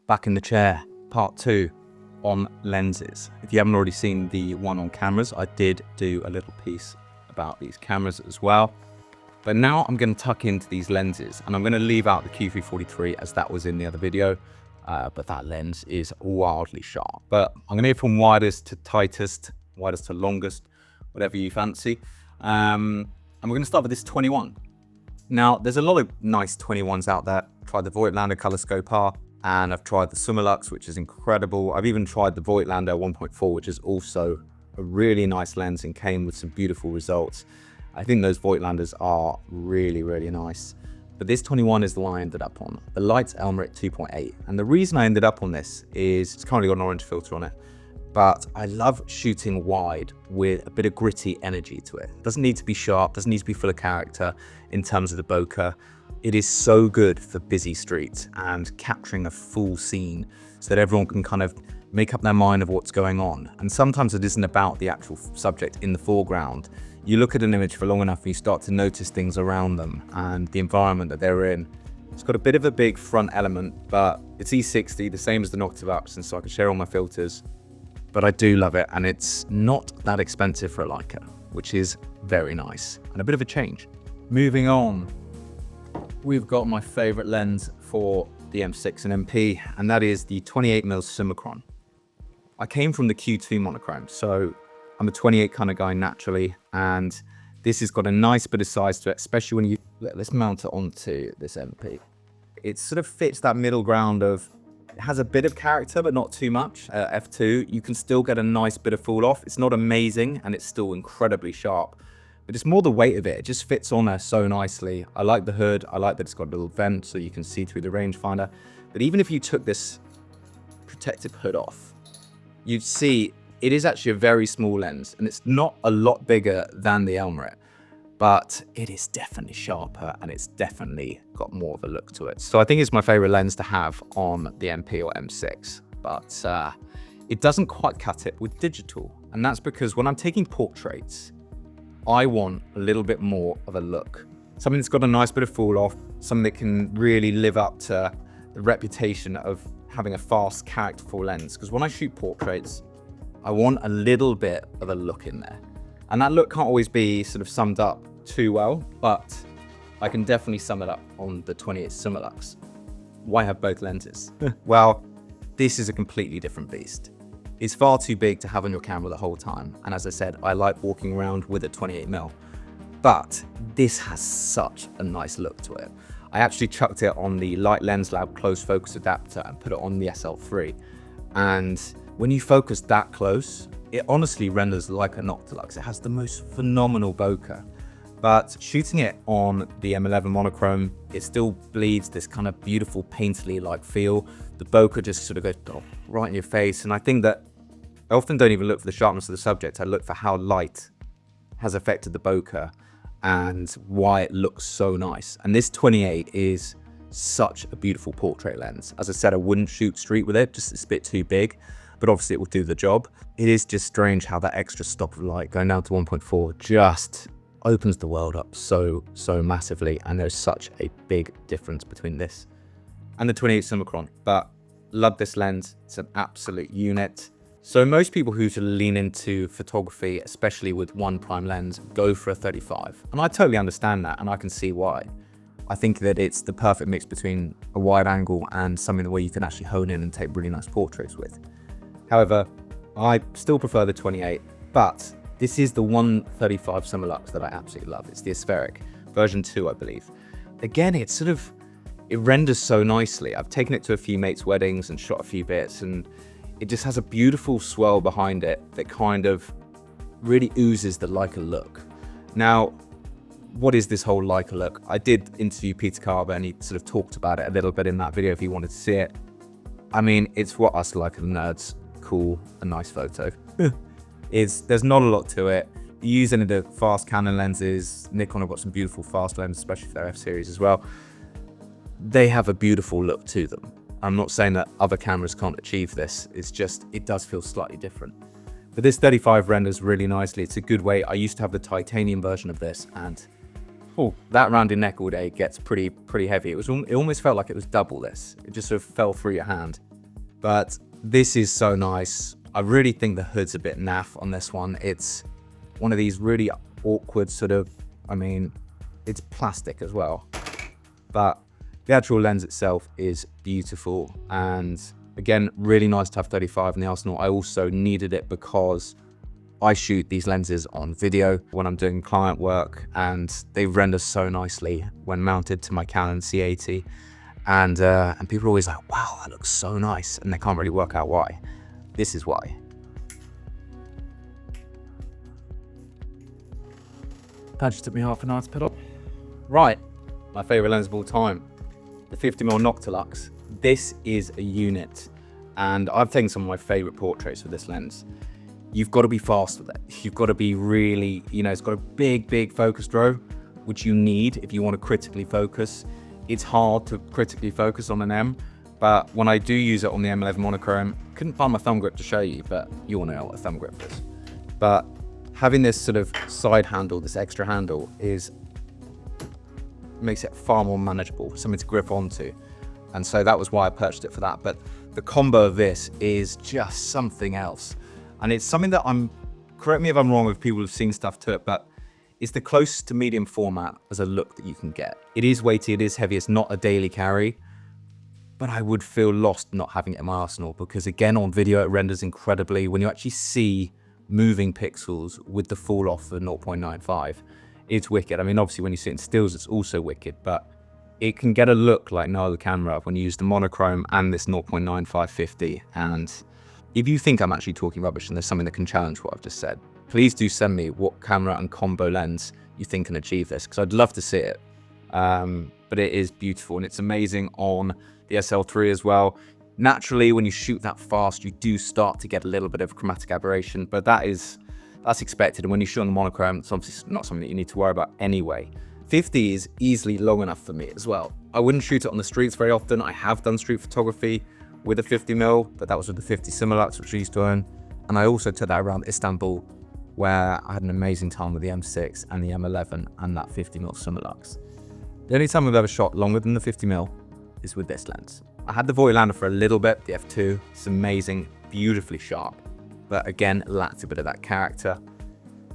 Back in the chair, part 2 on lenses. If you haven't already seen the one on cameras, I did do a little piece about these cameras as well. But now I'm going to tuck into these lenses, and I'm going to leave out the Q343 as that was in the other video. But that lens is wildly sharp. But I'm going to go from widest to tightest, widest to longest, whatever you fancy. And we're going to start with this 21. Now, there's a lot of nice 21s out there. I've tried the Voigtlander Color Scope R, and I've tried the Summilux, which is incredible. I've even tried the Voigtlander 1.4, which is also a really nice lens and came with some beautiful results. I think those Voigtlanders are really, really nice. But this 21 is the one I ended up on, the Leica Elmarit 2.8. And the reason I ended up on this is it's currently got an orange filter on it, but I love shooting wide with a bit of gritty energy to it. It doesn't need to be sharp, doesn't need to be full of character in terms of the bokeh. It is so good for busy streets and capturing a full scene so that everyone can kind of make up their mind of what's going on. And sometimes it isn't about the actual subject in the foreground. You look at an image for long enough and you start to notice things around them and the environment that they're in. It's got a bit of a big front element, but it's E60, the same as the Noctliux, and so I can share all my filters. But I do love it, and it's not that expensive for a Leica, which is very nice and a bit of a change. Moving on, we've got my favorite lens for the M6 and MP, and that is the 28mm Summicron. I came from the Q2 Monochrom, so I'm a 28 kind of guy naturally, and this has got a nice bit of size to it, especially when you, let's mount it onto this MP. It sort of fits that middle ground of, it has a bit of character, but not too much. F2, you can still get a nice bit of fall off. It's not amazing, and it's still incredibly sharp, but it's more the weight of it. It just fits on there so nicely. I like the hood. I like that it's got a little vent so you can see through the rangefinder. But even if you took this protective hood off, you'd see it is actually a very small lens, and it's not a lot bigger than the Elmarit, but it is definitely sharper and it's definitely got more of a look to it. So I think it's my favorite lens to have on the MP or M6, but it doesn't quite cut it with digital. And that's because when I'm taking portraits, I want a little bit more of a look. Something that's got a nice bit of fall off, something that can really live up to the reputation of having a fast, characterful lens. Because when I shoot portraits, I want a little bit of a look in there. And that look can't always be sort of summed up too well, but I can definitely sum it up on the 28 Summilux. Why have both lenses? Well, this is a completely different beast. It's far too big to have on your camera the whole time. And as I said, I like walking around with a 28mm, but this has such a nice look to it. I actually chucked it on the Light Lens Lab close focus adapter and put it on the SL3. And when you focus that close, it honestly renders like a Noctilux. It has the most phenomenal bokeh. But shooting it on the M11 Monochrom, it still bleeds this kind of beautiful painterly-like feel. The bokeh just sort of goes right in your face. And I think that I often don't even look for the sharpness of the subject. I look for how light has affected the bokeh and why it looks so nice. And this 28 is such a beautiful portrait lens. As I said, I wouldn't shoot street with it, just it's a bit too big, but obviously it will do the job. It is just strange how that extra stop of light going down to 1.4 just opens the world up so massively, and there's such a big difference between this and the 28 Summicron. But love this lens, it's an absolute unit. So most people who sort of lean into photography, especially with one prime lens, go for a 35. And I totally understand that, and I can see why. I think that it's the perfect mix between a wide angle and something where you can actually hone in and take really nice portraits with. However, I still prefer the 28, but this is the 135 Summilux that I absolutely love. It's the aspheric, version 2, I believe. Again, it renders so nicely. I've taken it to a few mates' weddings and shot a few bits, and it just has a beautiful swell behind it that kind of really oozes the Leica look. Now, what is this whole Leica look? I did interview Peter Carver, and he sort of talked about it a little bit in that video if you wanted to see it. I mean, it's what us Leica nerds call a nice photo. There's not a lot to it. You use any of the fast Canon lenses. Nikon have got some beautiful fast lenses, especially for their F-series as well. They have a beautiful look to them. I'm not saying that other cameras can't achieve this. It's just, it does feel slightly different. But this 35 renders really nicely. It's a good weight. I used to have the titanium version of this, and that rounded neck all day gets pretty heavy. It almost felt like it was double this. It just sort of fell through your hand. But this is so nice. I really think the hood's a bit naff on this one. It's one of these really awkward sort of, I mean, it's plastic as well. But the actual lens itself is beautiful. And again, really nice to have 35 in the arsenal. I also needed it because I shoot these lenses on video when I'm doing client work, and they render so nicely when mounted to my Canon C80. And people are always like, wow, that looks so nice. And they can't really work out why. This is why. That just took me half an hour to put up. Right, my favorite lens of all time, the 50mm Noctilux. This is a unit, and I've taken some of my favorite portraits with this lens. You've got to be fast with it. You've got to be really, it's got a big focus draw, which you need if you want to critically focus. It's hard to critically focus on an M, but when I do use it on the M11 Monochrom, couldn't find my thumb grip to show you, but you all know what a thumb grip is. But having this sort of side handle, this extra handle, makes it far more manageable, something to grip onto. And so that was why I purchased it for that. But the combo of this is just something else. And it's something that correct me if I'm wrong if people have seen stuff to it, but it's the closest to medium format as a look that you can get. It is weighty, it is heavy, it's not a daily carry, but I would feel lost not having it in my arsenal, because again, on video, it renders incredibly. When you actually see moving pixels with the fall off of 0.95, it's wicked. I mean, obviously when you see it in stills, it's also wicked, but it can get a look like no other camera when you use the Monochrom and this 0.9550. And if you think I'm actually talking rubbish and there's something that can challenge what I've just said, please do send me what camera and combo lens you think can achieve this, because I'd love to see it. But it is beautiful, and it's amazing on the SL3 as well. Naturally, when you shoot that fast, you do start to get a little bit of chromatic aberration, but that's expected. And when you shoot on the Monochrom, it's obviously not something that you need to worry about anyway. 50 is easily long enough for me as well. I wouldn't shoot it on the streets very often. I have done street photography with a 50mm, but that was with the 50 Summilux, which I used to own. And I also took that around Istanbul, where I had an amazing time with the M6 and the M11 and that 50mm Summilux. The only time I've ever shot longer than the 50mm is with this lens. I had the Voigtlander for a little bit, the f2. It's amazing, beautifully sharp, but again, lacked a bit of that character.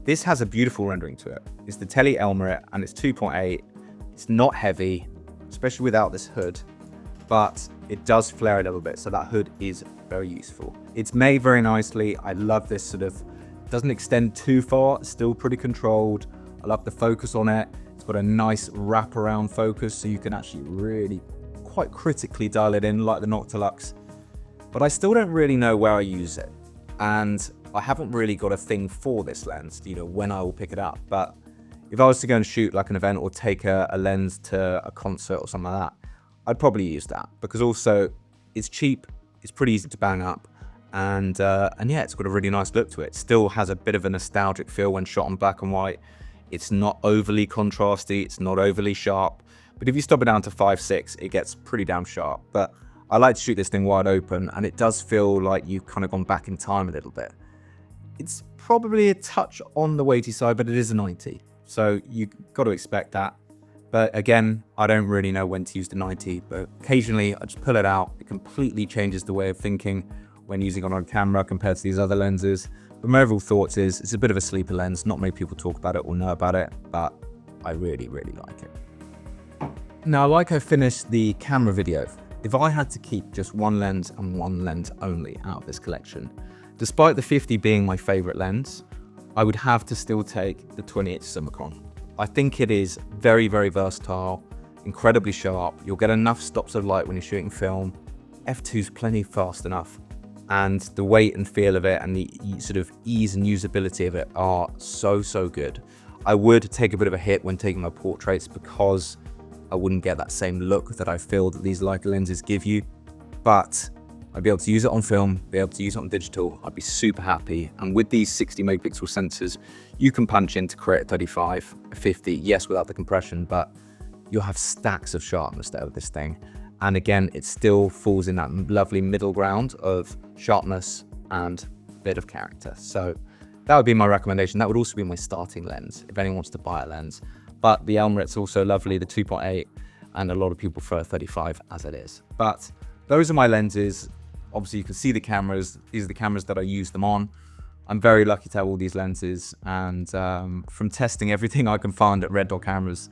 This has a beautiful rendering to it. It's the Tele Elmarit, and it's 2.8. It's not heavy, especially without this hood, but it does flare a little bit, so that hood is very useful. It's made very nicely. I love this sort of, doesn't extend too far, it's still pretty controlled. I love the focus on it. It's got a nice wraparound focus, so you can actually really quite critically dial it in like the Noctilux. But I still don't really know where I use it. And I haven't really got a thing for this lens, when I will pick it up. But if I was to go and shoot like an event or take a lens to a concert or something like that, I'd probably use that, because also it's cheap, it's pretty easy to bang up, and yeah, it's got a really nice look to it. It still has a bit of a nostalgic feel when shot in black and white. It's not overly contrasty, it's not overly sharp, but if you stop it down to 5.6, it gets pretty damn sharp. But I like to shoot this thing wide open, and it does feel like you've kind of gone back in time a little bit. It's probably a touch on the weighty side, but it is a 90, so you've got to expect that. But again, I don't really know when to use the 90, but occasionally I just pull it out. It completely changes the way of thinking when using it on camera compared to these other lenses. But my overall thoughts is it's a bit of a sleeper lens. Not many people talk about it or know about it, but I really like it. Now, like I finished the camera video, if I had to keep just one lens and one lens only out of this collection, despite the 50 being my favorite lens, I would have to still take the 20-inch Summicron. I think it is very versatile, incredibly sharp. You'll get enough stops of light when you're shooting film. f2's plenty fast enough. And the weight and feel of it and the sort of ease and usability of it are so good. I would take a bit of a hit when taking my portraits, because I wouldn't get that same look that I feel that these Leica lenses give you. But I'd be able to use it on film, be able to use it on digital. I'd be super happy. And with these 60 megapixel sensors, you can punch in to create a 35, a 50, yes, without the compression, but you'll have stacks of sharpness there with this thing. And again, it still falls in that lovely middle ground of sharpness and a bit of character. So that would be my recommendation. That would also be my starting lens if anyone wants to buy a lens. But the Elmarit's also lovely, the 2.8, and a lot of people prefer 35 as it is. But those are my lenses Obviously you can see the cameras. These are the cameras that I use them on. I'm very lucky to have all these lenses, and from testing everything I can find at Red Dot Cameras,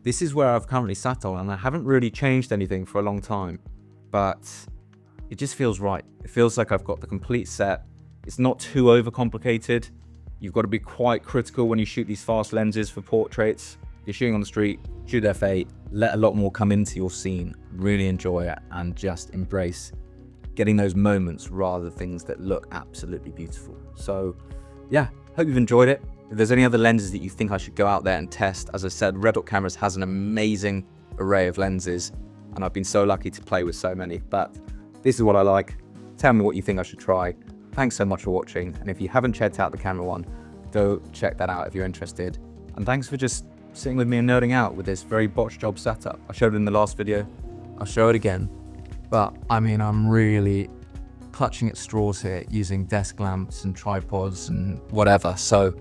this is where I've currently sat on, and I haven't really changed anything for a long time, but it just feels right. It feels like I've got the complete set. It's not too overcomplicated. You've got to be quite critical when you shoot these fast lenses for portraits. You're shooting on the street, shoot f8, let a lot more come into your scene, really enjoy it, and just embrace getting those moments rather than things that look absolutely beautiful. So yeah, hope you've enjoyed it. If there's any other lenses that you think I should go out there and test, as I said, Red Dot Cameras has an amazing array of lenses, and I've been so lucky to play with so many, but this is what I like. Tell me what you think I should try. Thanks so much for watching, and if you haven't checked out the camera one, go check that out if you're interested. And thanks for just sitting with me and nerding out with this very botch job setup. I showed it in the last video. I'll show it again. But I mean, I'm really clutching at straws here using desk lamps and tripods and whatever. So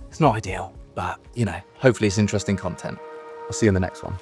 it's not ideal, but you know, hopefully it's interesting content. I'll see you in the next one.